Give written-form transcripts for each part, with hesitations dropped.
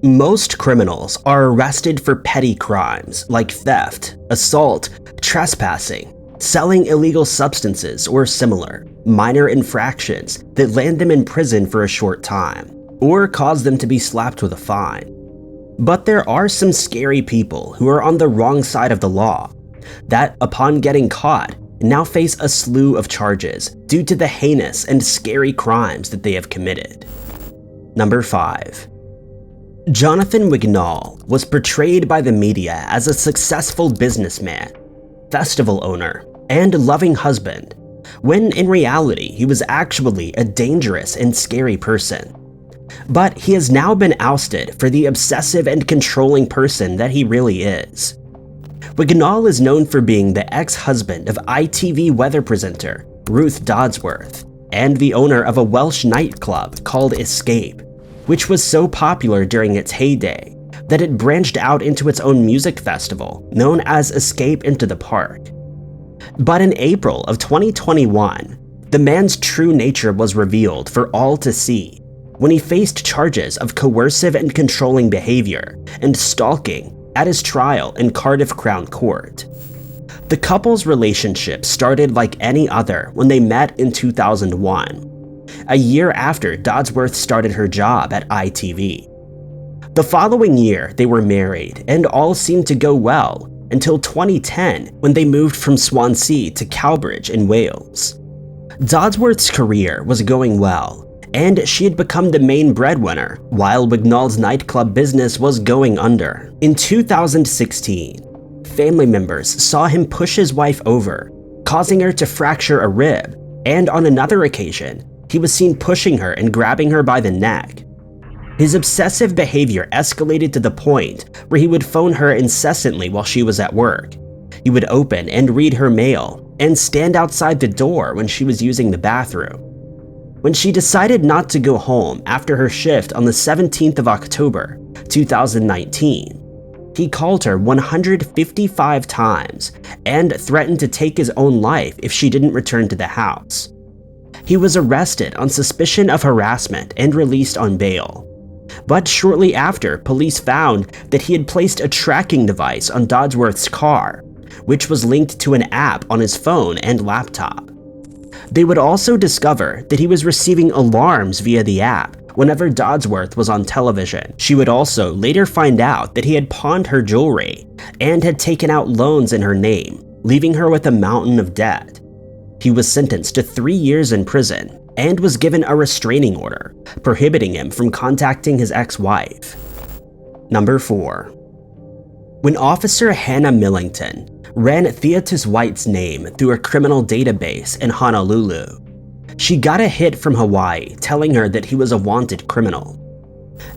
Most criminals are arrested for petty crimes like theft, assault, trespassing, selling illegal substances or similar, minor infractions that land them in prison for a short time, or cause them to be slapped with a fine. But there are some scary people who are on the wrong side of the law, that upon getting caught, now face a slew of charges due to the heinous and scary crimes that they have committed. Number 5. Jonathan Wignall was portrayed by the media as a successful businessman, festival owner, and loving husband, when in reality he was actually a dangerous and scary person. But he has now been ousted for the obsessive and controlling person that he really is. Wignall is known for being the ex-husband of ITV weather presenter Ruth Dodsworth, and the owner of a Welsh nightclub called Escape, which was so popular during its heyday that it branched out into its own music festival known as Escape into the Park. But in April of 2021, the man's true nature was revealed for all to see when he faced charges of coercive and controlling behavior and stalking at his trial in Cardiff Crown Court. The couple's relationship started like any other when they met in 2001, a year after Dodsworth started her job at ITV. The following year, they were married, and all seemed to go well until 2010 when they moved from Swansea to Cowbridge in Wales. Dodsworth's career was going well, and she had become the main breadwinner while Wignall's nightclub business was going under. In 2016, family members saw him push his wife over, causing her to fracture a rib, and on another occasion, he was seen pushing her and grabbing her by the neck. His obsessive behavior escalated to the point where he would phone her incessantly while she was at work. He would open and read her mail and stand outside the door when she was using the bathroom. When she decided not to go home after her shift on the 17th of October, 2019, he called her 155 times and threatened to take his own life if she didn't return to the house. He was arrested on suspicion of harassment and released on bail. But shortly after, police found that he had placed a tracking device on Dodsworth's car, which was linked to an app on his phone and laptop. They would also discover that he was receiving alarms via the app whenever Dodsworth was on television. She would also later find out that he had pawned her jewelry and had taken out loans in her name, leaving her with a mountain of debt. He was sentenced to 3 years in prison and was given a restraining order, prohibiting him from contacting his ex-wife. Number 4. When Officer Hannah Millington ran Theotis White's name through a criminal database in Honolulu, she got a hit from Hawaii telling her that he was a wanted criminal.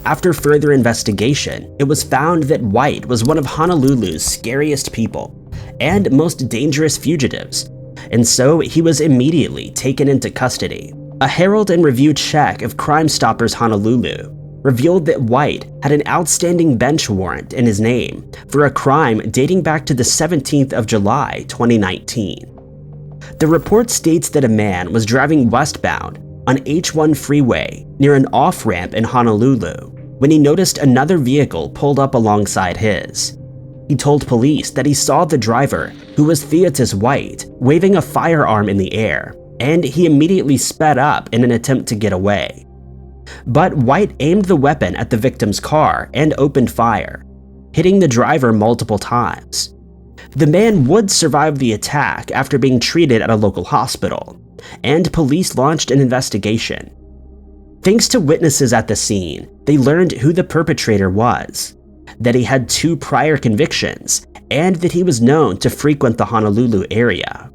After further investigation, it was found that White was one of Honolulu's scariest people and most dangerous fugitives, and so he was immediately taken into custody. A Herald and Review check of Crime Stoppers Honolulu revealed that White had an outstanding bench warrant in his name for a crime dating back to the 17th of July, 2019. The report states that a man was driving westbound on H1 freeway near an off-ramp in Honolulu when he noticed another vehicle pulled up alongside his. He told police that he saw the driver, who was Theotis White, waving a firearm in the air, and he immediately sped up in an attempt to get away. But White aimed the weapon at the victim's car and opened fire, hitting the driver multiple times. The man would survive the attack after being treated at a local hospital, and police launched an investigation. Thanks to witnesses at the scene, they learned who the perpetrator was, that he had 2 prior convictions, and that he was known to frequent the Honolulu area.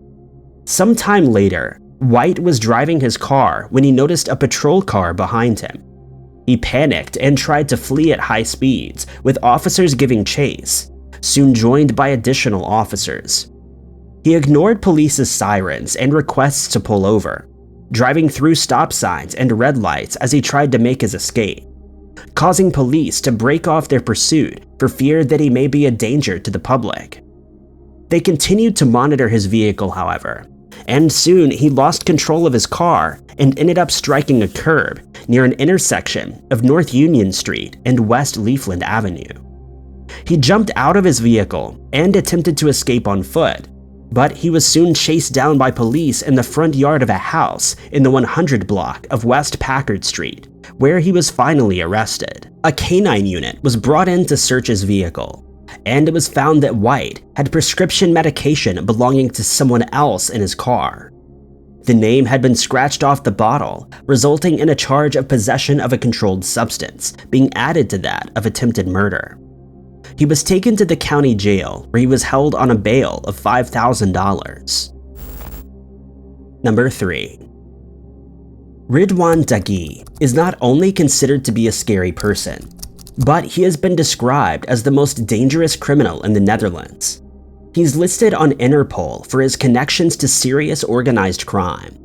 Sometime later, White was driving his car when he noticed a patrol car behind him. He panicked and tried to flee at high speeds, with officers giving chase, soon joined by additional officers. He ignored police's sirens and requests to pull over, driving through stop signs and red lights as he tried to make his escape, causing police to break off their pursuit for fear that he may be a danger to the public. They continued to monitor his vehicle, however, and soon he lost control of his car and ended up striking a curb near an intersection of North Union Street and West Leafland Avenue. He jumped out of his vehicle and attempted to escape on foot, but he was soon chased down by police in the front yard of a house in the 100 block of West Packard Street, where he was finally arrested. A canine unit was brought in to search his vehicle, and it was found that White had prescription medication belonging to someone else in his car. The name had been scratched off the bottle, resulting in a charge of possession of a controlled substance being added to that of attempted murder. He was taken to the county jail, where he was held on a bail of $5,000. Number 3. Ridwan De Gea is not only considered to be a scary person, but he has been described as the most dangerous criminal in the Netherlands. He's listed on Interpol for his connections to serious organized crime,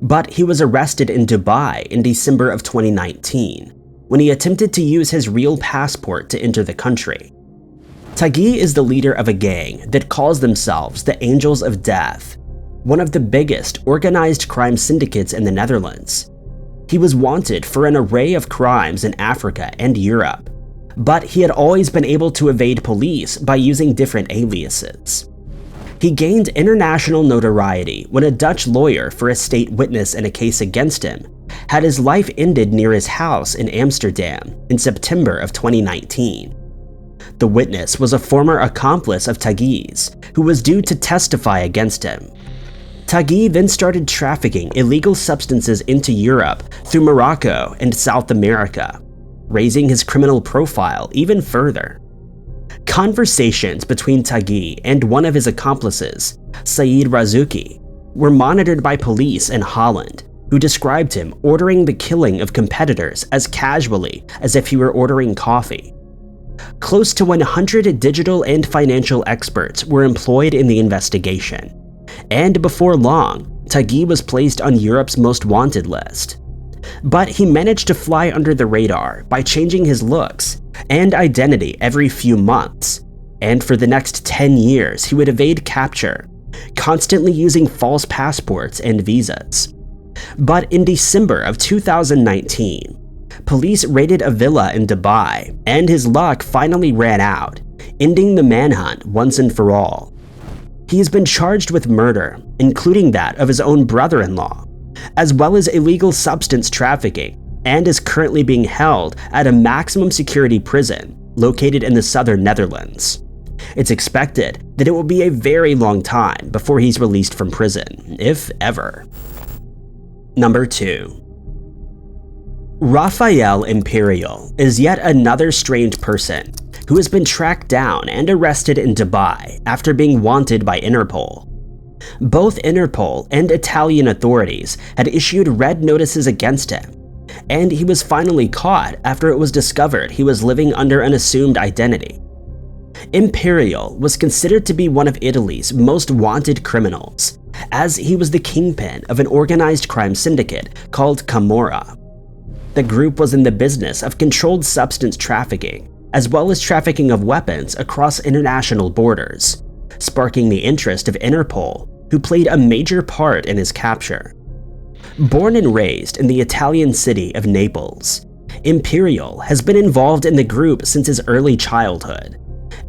but he was arrested in Dubai in December of 2019 when he attempted to use his real passport to enter the country. De Gea is the leader of a gang that calls themselves the Angels of Death, one of the biggest organized crime syndicates in the Netherlands. He was wanted for an array of crimes in Africa and Europe, but he had always been able to evade police by using different aliases. He gained international notoriety when a Dutch lawyer for a state witness in a case against him had his life ended near his house in Amsterdam in September of 2019. The witness was a former accomplice of De Gea's, who was due to testify against him. De Gea then started trafficking illegal substances into Europe through Morocco and South America, raising his criminal profile even further. Conversations between De Gea and one of his accomplices, Saeed Razouki, were monitored by police in Holland, who described him ordering the killing of competitors as casually as if he were ordering coffee. Close to 100 digital and financial experts were employed in the investigation, and before long, De Gea was placed on Europe's most wanted list. But he managed to fly under the radar by changing his looks and identity every few months, and for the next 10 years he would evade capture, constantly using false passports and visas. But in December of 2019, police raided a villa in Dubai, and his luck finally ran out, ending the manhunt once and for all. He has been charged with murder, including that of his own brother-in-law, as well as illegal substance trafficking, and is currently being held at a maximum security prison located in the southern Netherlands. It's expected that it will be a very long time before he's released from prison, if ever. Number 2. Raffael Imperial is yet another strange person who has been tracked down and arrested in Dubai after being wanted by Interpol. Both Interpol and Italian authorities had issued red notices against him, and he was finally caught after it was discovered he was living under an assumed identity. Imperial was considered to be one of Italy's most wanted criminals, as he was the kingpin of an organized crime syndicate called Camorra. The group was in the business of controlled substance trafficking, as well as trafficking of weapons across international borders, sparking the interest of Interpol, who played a major part in his capture. Born and raised in the Italian city of Naples, Imperial has been involved in the group since his early childhood,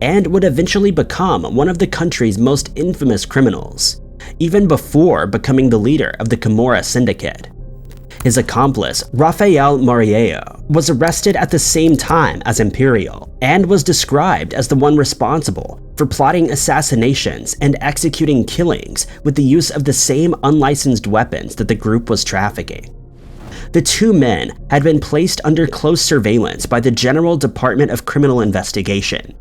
and would eventually become one of the country's most infamous criminals, even before becoming the leader of the Camorra syndicate. His accomplice, Raffael Imperial, was arrested at the same time as Imperial, and was described as the one responsible for plotting assassinations and executing killings with the use of the same unlicensed weapons that the group was trafficking. The two men had been placed under close surveillance by the General Department of Criminal Investigation,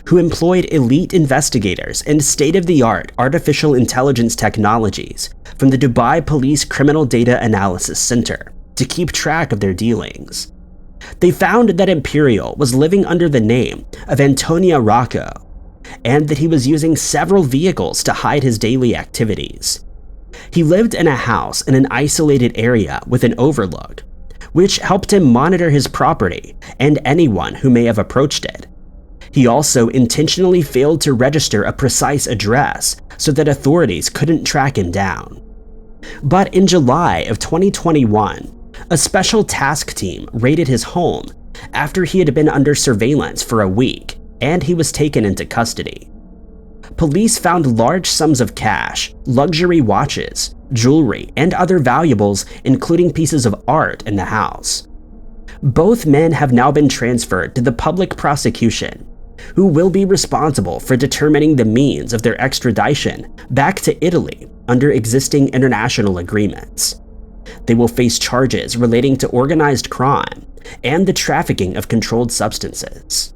who employed elite investigators and state-of-the-art artificial intelligence technologies from the Dubai Police Criminal Data Analysis Center to keep track of their dealings. They found that Imperial was living under the name of Antonio Rocco, and that he was using several vehicles to hide his daily activities. He lived in a house in an isolated area with an overlook, which helped him monitor his property and anyone who may have approached it. He also intentionally failed to register a precise address so that authorities couldn't track him down. But in July of 2021, A special task team raided his home after he had been under surveillance for a week, and he was taken into custody. Police found large sums of cash, luxury watches, jewelry, and other valuables, including pieces of art in the house. Both men have now been transferred to the public prosecution, who will be responsible for determining the means of their extradition back to Italy under existing international agreements. They will face charges relating to organized crime and the trafficking of controlled substances.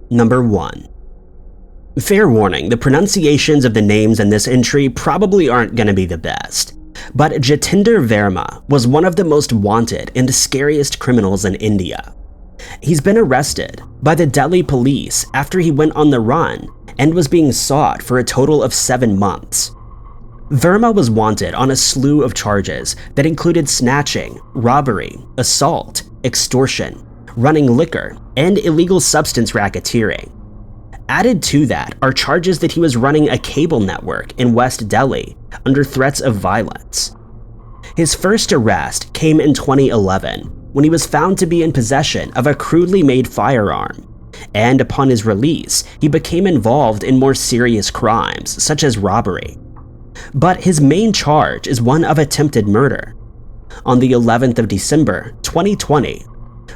Number 1. Fair warning, the pronunciations of the names in this entry probably aren't going to be the best, but Jatinder Verma was one of the most wanted and scariest criminals in India. He's been arrested by the Delhi police after he went on the run and was being sought for a total of 7 months. Verma was wanted on a slew of charges that included snatching, robbery, assault, extortion, running liquor, and illegal substance racketeering. Added to that are charges that he was running a cable network in West Delhi under threats of violence. His first arrest came in 2011 when he was found to be in possession of a crudely made firearm, and upon his release, he became involved in more serious crimes such as robbery. But his main charge is one of attempted murder. On the 11th of December, 2020,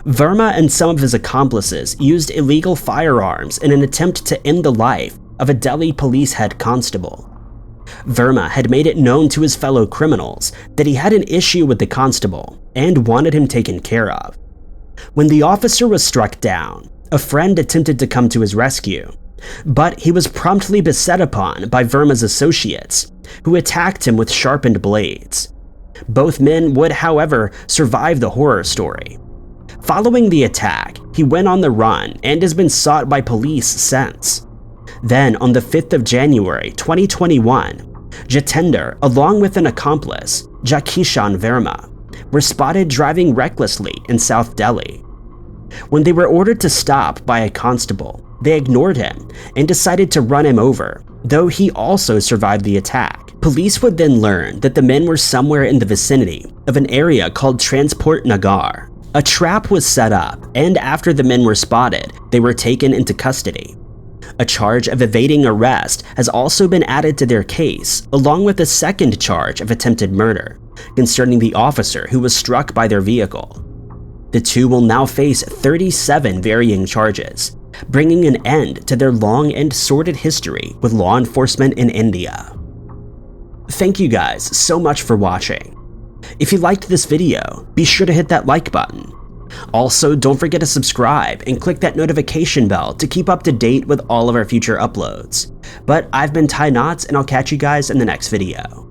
Verma and some of his accomplices used illegal firearms in an attempt to end the life of a Delhi police head constable. Verma had made it known to his fellow criminals that he had an issue with the constable and wanted him taken care of. When the officer was struck down, a friend attempted to come to his rescue, but he was promptly beset upon by Verma's associates, who attacked him with sharpened blades. Both men would, however, survive the horror story. Following the attack, he went on the run and has been sought by police since. Then, on the 5th of January 2021, Jatinder, along with an accomplice, Jatinder Verma, were spotted driving recklessly in South Delhi. When they were ordered to stop by a constable, they ignored him and decided to run him over, though he also survived the attack. Police would then learn that the men were somewhere in the vicinity of an area called Transport Nagar. A trap was set up, and after the men were spotted, they were taken into custody. A charge of evading arrest has also been added to their case, along with a second charge of attempted murder, concerning the officer who was struck by their vehicle. The two will now face 37 varying charges, bringing an end to their long and sordid history with law enforcement in India. Thank you guys so much for watching. If you liked this video, be sure to hit that like button. Also, don't forget to subscribe and click that notification bell to keep up to date with all of our future uploads. But I've been Ty Knots, and I'll catch you guys in the next video.